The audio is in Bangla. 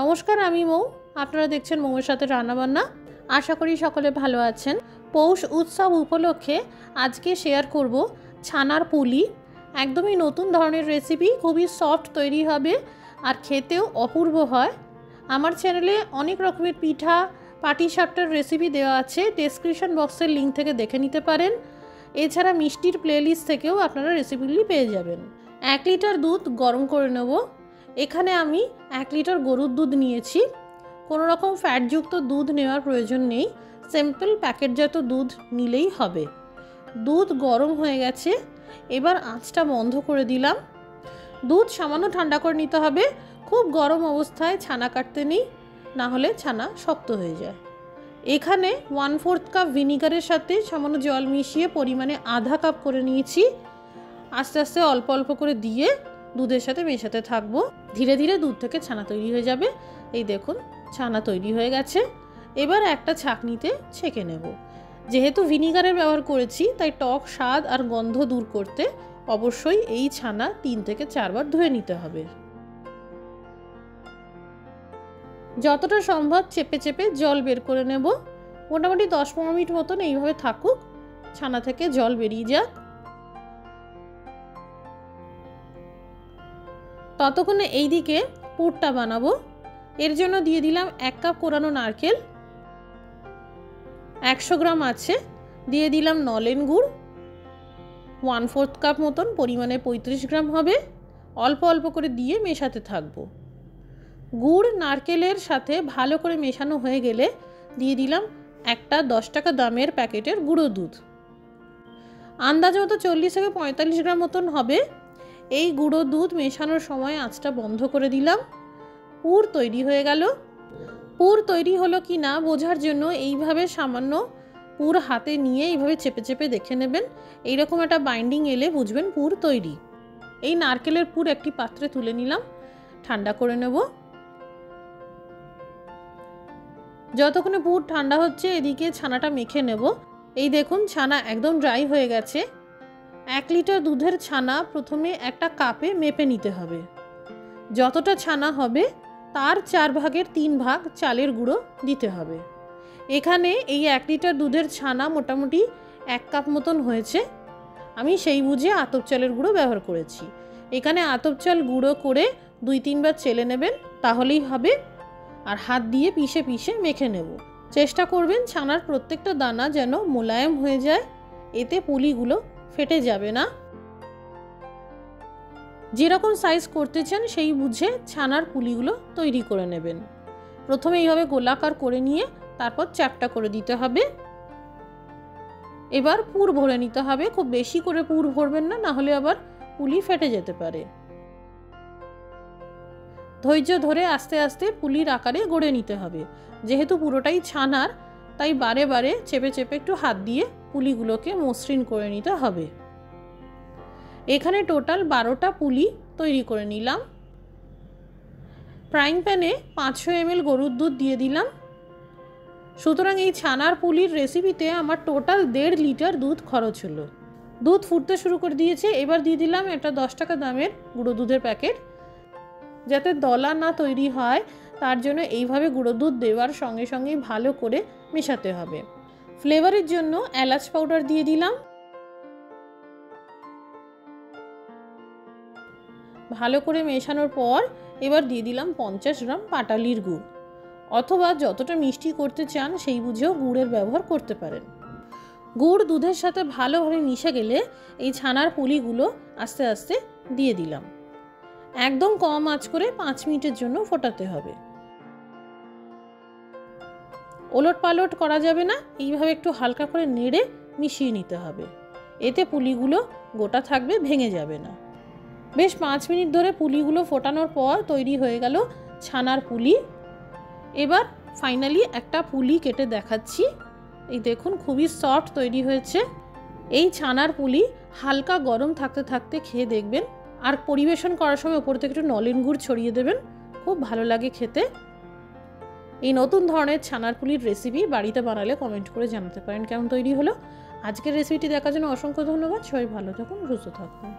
নমস্কার, আমি মৌ। আপনারা দেখছেন মৌয়ের সাথে রান্নাবান্না। আশা করি সকলে ভালো আছেন। পৌষ উৎসব উপলক্ষে আজকে শেয়ার করব ছানার পুলি। একদমই নতুন ধরনের রেসিপি, খুবই সফট তৈরি হবে আর খেতেও অপূর্ব হয়। আমার চ্যানেলে অনেক রকমের পিঠা, পাটিসাপটার রেসিপি দেওয়া আছে, ডেসক্রিপশন বক্সের লিঙ্ক থেকে দেখে নিতে পারেন। এছাড়া মিষ্টির প্লেলিস্ট থেকেও আপনারা রেসিপিগুলি পেয়ে যাবেন। 1 লিটার দুধ গরম করে নেব। এখানে আমি 1 লিটার গরুর দুধ নিয়েছি। কোনো রকম ফ্যাটযুক্ত দুধ নেওয়ার প্রয়োজন নেই, সিম্পল প্যাকেটজাত দুধ নিলেই হবে। দুধ গরম হয়ে গেছে, এবার আঁচটা বন্ধ করে দিলাম। দুধ সামান্য ঠান্ডা করে নিতে হবে, খুব গরম অবস্থায় ছানা কাটতে নেই, না হলে ছানা শক্ত হয়ে যায়। এখানে 1/4 কাপ ভিনিগারের সাথে সামান্য জল মিশিয়ে পরিমাণে আধা কাপ করে নিয়েছি। আস্তে আস্তে অল্প অল্প করে দিয়ে দুধের সাথে মেশাতে থাকবো। ধীরে ধীরে দুধ থেকে ছানা তৈরি হয়ে যাবে। এই দেখুন, ছানা তৈরি হয়ে গেছে। এবার একটা ছাঁকনিতে ছেঁকে নেব। যেহেতু ভিনিগারের ব্যবহার করেছি, তাই টক স্বাদ আর গন্ধ দূর করতে অবশ্যই এই ছানা 3 থেকে 4 বার ধুয়ে নিতে হবে। যতটা সম্ভব চেপে চেপে জল বের করে নেব। মোটামুটি 10-15 মিনিট মতন এইভাবে থাকুক, ছানা থেকে জল বেরিয়ে যাক। ততক্ষণে এইদিকে পুরটা বানাবো। এর জন্য দিয়ে দিলাম 1 কাপ কোরানো নারকেল, 100 গ্রাম আছে। দিয়ে দিলাম নলেন গুড় 1/4 কাপ মতন, পরিমাণে 35 গ্রাম হবে। অল্প অল্প করে দিয়ে মেশাতে থাকবো। গুড় নারকেলের সাথে ভালো করে মেশানো হয়ে গেলে দিয়ে দিলাম একটা 10 টাকা দামের প্যাকেটের গুঁড়ো দুধ। আন্দাজ মতো 40 থেকে 45 গ্রাম মতন হবে। এই গুঁড়ো দুধ মেশানোর সময় আঁচটা বন্ধ করে দিলাম। পুর তৈরি হয়ে গেল। পুর তৈরি হলো কি না বোঝার জন্য এইভাবে সামান্য পুর হাতে নিয়ে এইভাবে চেপে চেপে দেখে নেবেন। এইরকম একটা বাইন্ডিং এলে বুঝবেন পুর তৈরি। এই নারকেলের পুর একটি পাত্রে তুলে নিলাম, ঠান্ডা করে নেব। যতক্ষণে পুর ঠান্ডা হচ্ছে এদিকে ছানাটা মেখে নেব। এই দেখুন, ছানা একদম ড্রাই হয়ে গেছে। 1 লিটার দুধের ছানা প্রথমে একটা কাপে মেপে নিতে হবে। যতটা ছানা হবে তার 4 ভাগের 3 ভাগ চালের গুঁড়ো দিতে হবে। এখানে এই 1 লিটার দুধের ছানা মোটামুটি 1 কাপ মতন হয়েছে। আমি সেই বুঝে আতপ চালের গুঁড়ো ব্যবহার করেছি। এখানে আতপ চাল গুঁড়ো করে 2-3 বার চেলে নেবেন, তাহলেই হবে। আর হাত দিয়ে পিষে পিষে মেখে নেব। চেষ্টা করবেন ছানার প্রত্যেকটা দানা যেন মোলায়েম হয়ে যায়, এতে পুলিগুলো ফেটে যাবে না। যেরকম সাইজ করতে চান সেই বুঝে ছানার পুলিগুলো তৈরি করে নেবেন। প্রথমে এইভাবে গোলাকার করে নিয়ে তারপর চ্যাপ্টা করে দিতে হবে। এবার পুর ভরে নিতে হবে। খুব বেশি করে পুর ভরবেন না, না হলে আবার পুলি ফেটে যেতে পারে। ধৈর্য ধরে আস্তে আস্তে পুলির আকারে গড়ে নিতে হবে। যেহেতু পুরোটাই ছানার, তাই বারে বারে চেপে চেপে একটু হাত দিয়ে পুলিগুলোকে মসৃণ করে নিতে হবে। এখানে টোটাল 12টা পুলি তৈরি করে নিলাম। ফ্রাইং প্যানে 500 ml গরুর দুধ দিয়ে দিলাম। সুতরাং এই ছানার পুলির রেসিপিতে আমার টোটাল 1.5 লিটার দুধ খরচ হলো। দুধ ফুটতে শুরু করে দিয়েছে। এবার দিয়ে দিলাম একটা 10 টাকা দামের গুঁড়ো দুধের প্যাকেট। যাতে দলা না তৈরি হয় তার জন্য এইভাবে গুঁড়ো দুধ দেওয়ার সঙ্গে সঙ্গেই ভালো করে মেশাতে হবে। ফ্লেভারের জন্য এলাচ পাউডার দিয়ে দিলাম। ভালো করে মেশানোর পর এবার দিয়ে দিলাম 50 গ্রাম পাটালির গুড়, অথবা যতটা মিষ্টি করতে চান সেই বুঝেও গুড়ের ব্যবহার করতে পারেন। গুড় দুধের সাথে ভালোভাবে মিশে গেলে এই ছানার পুলিগুলো আস্তে আস্তে দিয়ে দিলাম। একদম কম আঁচ করে 5 মিনিটের জন্য ফোটাতে হবে। ওলট পালট করা যাবে না, এইভাবে একটু হালকা করে নেড়ে মিশিয়ে নিতে হবে। এতে পুলিগুলো গোটা থাকবে, ভেঙে যাবে না। বেশ 5 মিনিট ধরে পুলিগুলো ফোটানোর পর তৈরি হয়ে গেল ছানার পুলি। এবার ফাইনালি একটা পুলি কেটে দেখাচ্ছি। এই দেখুন, খুবই সফট তৈরি হয়েছে। এই ছানার পুলি হালকা গরম থাকতে থাকতে খেয়ে দেখবেন। আর পরিবেশন করার সময় ওপর থেকে একটু নলেন গুড় ছড়িয়ে দেবেন, খুব ভালো লাগে খেতে। এই নতুন ধরনের ছানার পুলির রেসিপি বাড়িতে বানালে কমেন্ট করে জানাতে পারেন কেমন তৈরি হলো। আজকের রেসিপিটি দেখার জন্য অসংখ্য ধন্যবাদ। সবাই ভালো থাকুন, সুস্থ থাকুন।